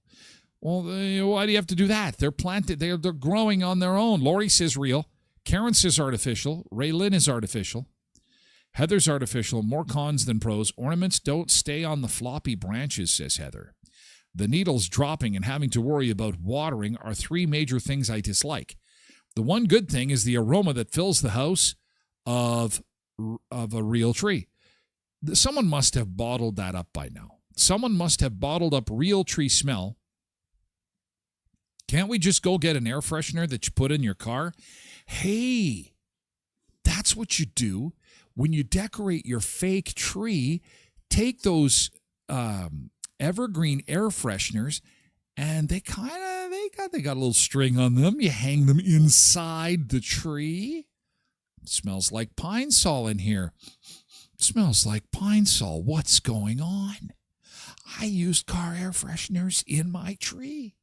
Well, why do you have to do that? They're planted. They're growing on their own. Lori says real. Karen says artificial. Raylyn is artificial. Heather's artificial. More cons than pros. Ornaments don't stay on the floppy branches, says Heather. The needles dropping and having to worry about watering are three major things I dislike. The one good thing is the aroma that fills the house of a real tree. Someone must have bottled that up by now. Someone must have bottled up real tree smell. Can't we just go get an air freshener that you put in your car? Hey, that's what you do when you decorate your fake tree. Take those evergreen air fresheners And they got a little string on them. You hang them inside the tree. It smells like pine sol in here. It smells like pine sol. What's going on? I used car air fresheners in my tree.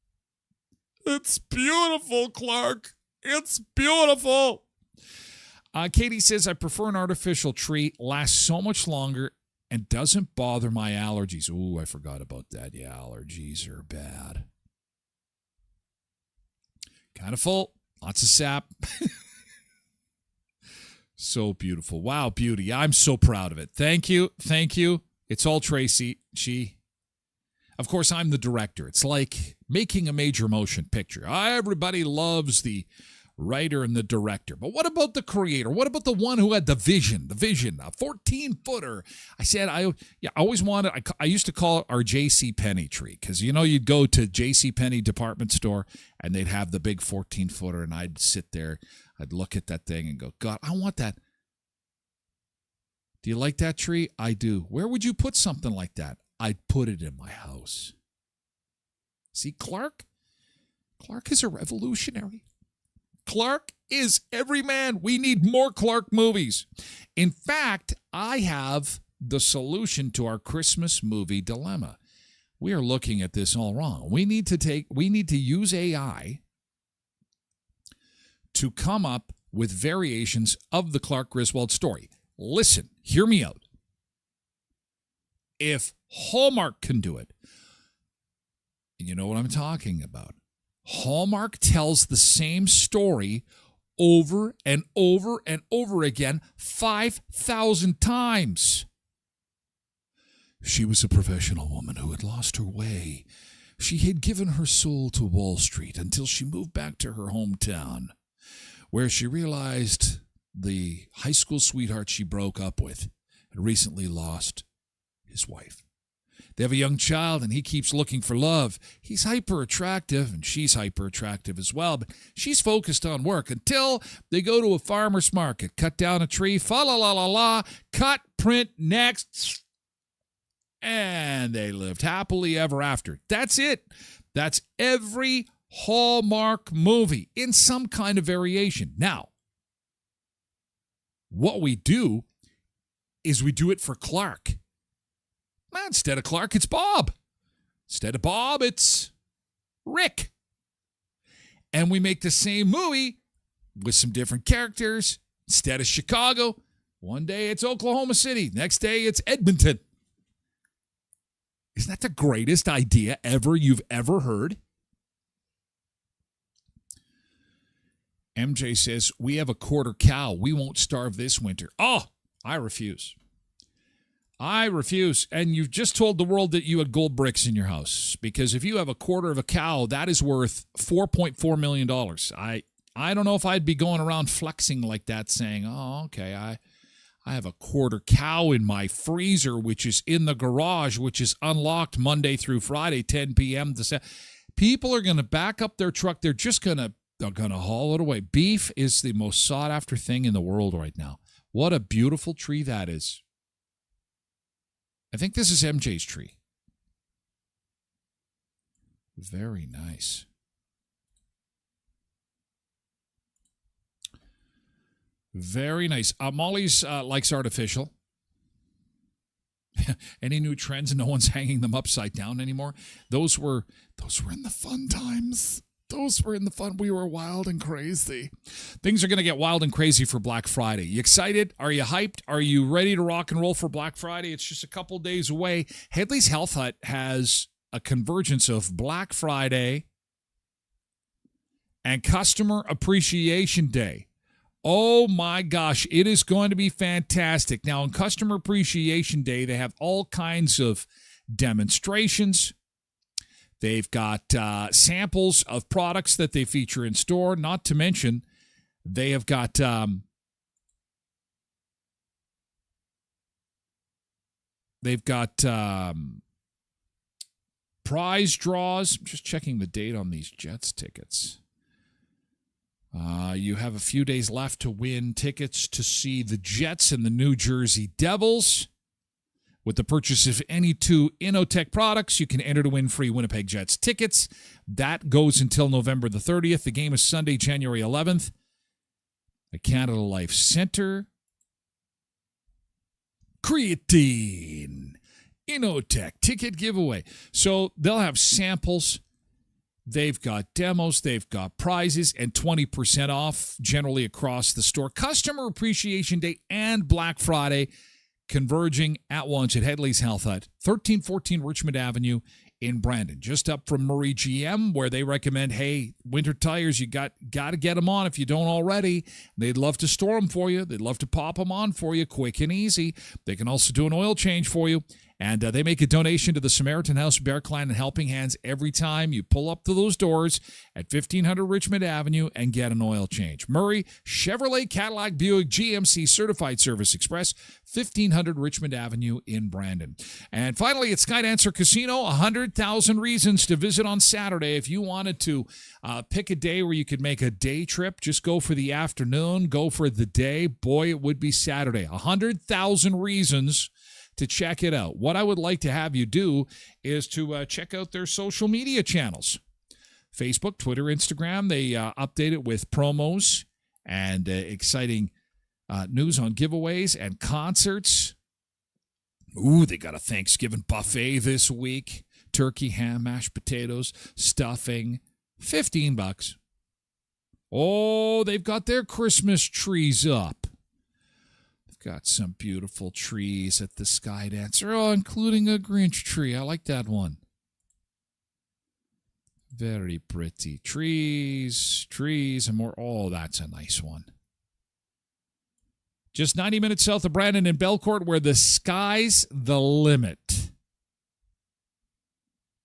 It's beautiful, Clark. It's beautiful. Katie says, I prefer an artificial tree. Lasts so much longer and doesn't bother my allergies. Ooh, I forgot about that. Yeah, allergies are bad. Kind of full. Lots of sap. So beautiful. Wow, beauty. I'm so proud of it. Thank you. Thank you. It's all Tracy. Of course, I'm the director. It's like making a major motion picture. Everybody loves the writer and the director. But what about the creator? What about the one who had the vision, a 14-footer? I said, I always wanted, I used to call it our J.C. Penney tree because, you'd go to J.C. Penney department store and they'd have the big 14-footer and I'd sit there, I'd look at that thing and go, God, I want that. Do you like that tree? I do. Where would you put something like that? I'd put it in my house. See, Clark is a revolutionary. Clark is every man. We need more Clark movies. In fact, I have the solution to our Christmas movie dilemma. We are looking at this all wrong. We need to use AI to come up with variations of the Clark Griswold story. Listen, hear me out. If Hallmark can do it, and you know what I'm talking about, Hallmark tells the same story over and over and over again 5,000 times. She was a professional woman who had lost her way. She had given her soul to Wall Street until she moved back to her hometown, where she realized the high school sweetheart she broke up with had recently lost his wife. They have a young child, and he keeps looking for love. He's hyper attractive, and she's hyper attractive as well, but she's focused on work until they go to a farmer's market, cut down a tree, fa la la la la, cut, print, next, and they lived happily ever after. That's it. That's every Hallmark movie in some kind of variation. Now, what we do is we do it for Clark. Instead of Clark, it's Bob. Instead of Bob, it's Rick. And we make the same movie with some different characters. Instead of Chicago, one day it's Oklahoma City. Next day it's Edmonton. Isn't that the greatest idea you've ever heard? MJ says, we have a quarter cow. We won't starve this winter. Oh, I refuse. I refuse. And you've just told the world that you had gold bricks in your house. Because if you have a quarter of a cow, that is worth $4.4 million. I don't know if I'd be going around flexing like that saying, oh, okay, I have a quarter cow in my freezer, which is in the garage, which is unlocked Monday through Friday, 10 p.m. People are going to back up their truck. They're going to haul it away. Beef is the most sought after thing in the world right now. What a beautiful tree that is. I think this is MJ's tree. Very nice. Very nice. Molly's likes artificial. Any new trends? No one's hanging them upside down anymore. Those were in the fun times. Those were in the fun. We were wild and crazy. Things are going to get wild and crazy for Black Friday. You excited? Are you hyped? Are you ready to rock and roll for Black Friday? It's just a couple days away. Headley's Health Hut has a convergence of Black Friday and Customer Appreciation Day. Oh my gosh, it is going to be fantastic. Now, on Customer Appreciation Day, they have all kinds of demonstrations. They've got samples of products that they feature in store. Not to mention, they have got prize draws. I'm just checking the date on these Jets tickets. You have a few days left to win tickets to see the Jets and the New Jersey Devils. With the purchase of any 2 Innotech products, you can enter to win free Winnipeg Jets tickets. That goes until November the 30th. The game is Sunday, January 11th at Canada Life Center. Creatine Innotech ticket giveaway. So they'll have samples. They've got demos, they've got prizes, and 20% off generally across the store. Customer Appreciation Day and Black Friday converging at once at Headley's Health Hut, 1314 Richmond Avenue in Brandon, just up from Murray GM, where they recommend, hey, winter tires, you got to get them on if you don't already. They'd love to store them for you. They'd love to pop them on for you quick and easy. They can also do an oil change for you. And they make a donation to the Samaritan House, Bear Clan, and Helping Hands every time you pull up to those doors at 1500 Richmond Avenue and get an oil change. Murray, Chevrolet, Cadillac, Buick, GMC Certified Service Express, 1500 Richmond Avenue in Brandon. And finally, at Skydancer Casino, 100,000 reasons to visit on Saturday. If you wanted to pick a day where you could make a day trip, just go for the afternoon, go for the day. Boy, it would be Saturday. 100,000 reasons to check it out. What I would like to have you do is to check out their social media channels. Facebook, Twitter, Instagram. They update it with promos and exciting news on giveaways and concerts. Ooh, they got a Thanksgiving buffet this week. Turkey, ham, mashed potatoes, stuffing. $15. Oh, they've got their Christmas trees up. Got some beautiful trees at the Skydancer. Oh, including a Grinch tree. I like that one. Very pretty. Trees, and more. Oh, that's a nice one. Just 90 minutes south of Brandon in Belcourt, where the sky's the limit.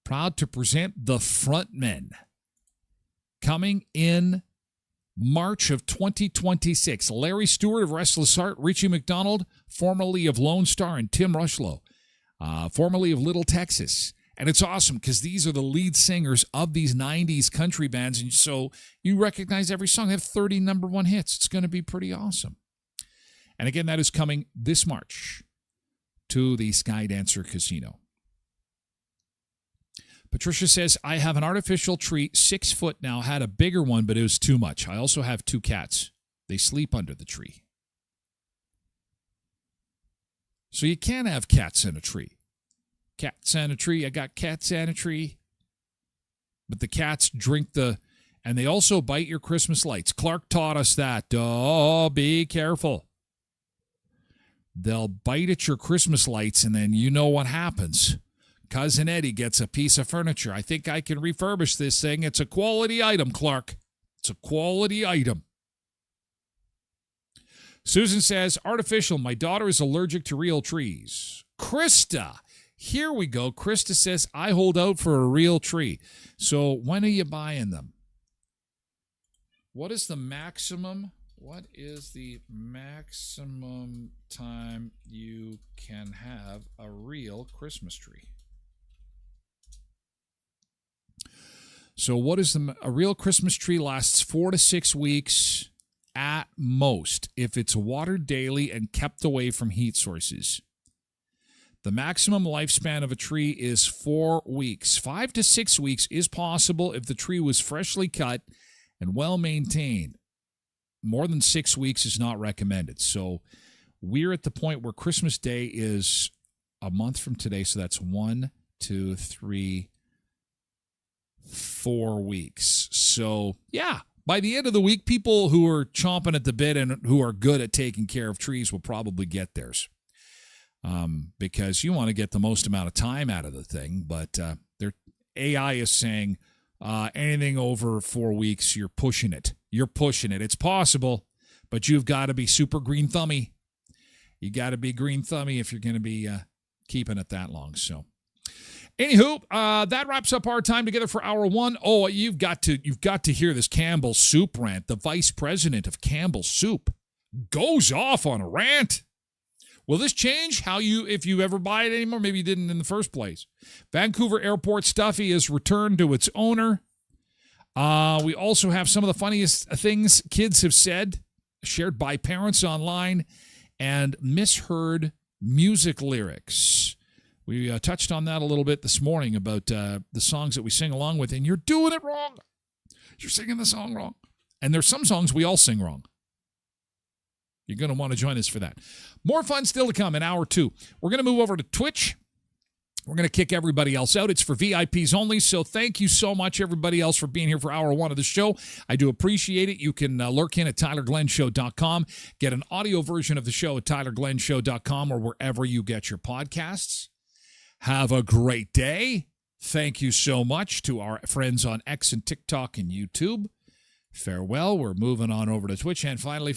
Proud to present the Frontmen. Coming in March of 2026. Larry Stewart of Restless Heart, Richie McDonald, formerly of Lone Star, and Tim Rushlow, formerly of Little Texas. And it's awesome because these are the lead singers of these 90s country bands. And so you recognize every song. They have 30 number one hits. It's going to be pretty awesome. And again, that is coming this March to the Skydancer Casino. Patricia says, I have an artificial tree, 6 foot now, had a bigger one, but it was too much. I also have 2 cats. They sleep under the tree. So you can't have cats in a tree. Cats in a tree. I got cats in a tree. But the cats drink and they also bite your Christmas lights. Clark taught us that. Oh, be careful. They'll bite at your Christmas lights, and then you know what happens. Cousin Eddie gets a piece of furniture. I think I can refurbish this thing. It's a quality item, Clark. It's a quality item. Susan says, artificial. My daughter is allergic to real trees. Krista. Here we go. Krista says, I hold out for a real tree. So when are you buying them? What is the maximum? What is the maximum time you can have a real Christmas tree? So what is a real Christmas tree lasts 4 to 6 weeks at most if it's watered daily and kept away from heat sources. The maximum lifespan of a tree is 4 weeks. 5 to 6 weeks is possible if the tree was freshly cut and well maintained. More than 6 weeks is not recommended. So we're at the point where Christmas Day is a month from today. So that's 1, 2, 3, 4 weeks. So, yeah, by the end of the week, people who are chomping at the bit and who are good at taking care of trees will probably get theirs. Because you want to get the most amount of time out of the thing. But their AI is saying anything over 4 weeks, you're pushing it. You're pushing it. It's possible, but you've got to be super green thummy. You got to be green thummy if you're going to be keeping it that long. So, anywho, that wraps up our time together for hour 1. Oh, you've got to hear this Campbell Soup rant. The vice president of Campbell Soup goes off on a rant. Will this change if you ever buy it anymore? Maybe you didn't in the first place. Vancouver Airport Stuffy is returned to its owner. We also have some of the funniest things kids have said, shared by parents online, and misheard music lyrics. We touched on that a little bit this morning about the songs that we sing along with, and you're doing it wrong. You're singing the song wrong. And there's some songs we all sing wrong. You're going to want to join us for that. More fun still to come in hour 2. We're going to move over to Twitch. We're going to kick everybody else out. It's for VIPs only, so thank you so much, everybody else, for being here for hour 1 of the show. I do appreciate it. You can lurk in at TylerGlenShow.com, get an audio version of the show at TylerGlenShow.com or wherever you get your podcasts. Have a great day. Thank you so much to our friends on X and TikTok and YouTube. Farewell. We're moving on over to Twitch. And finally,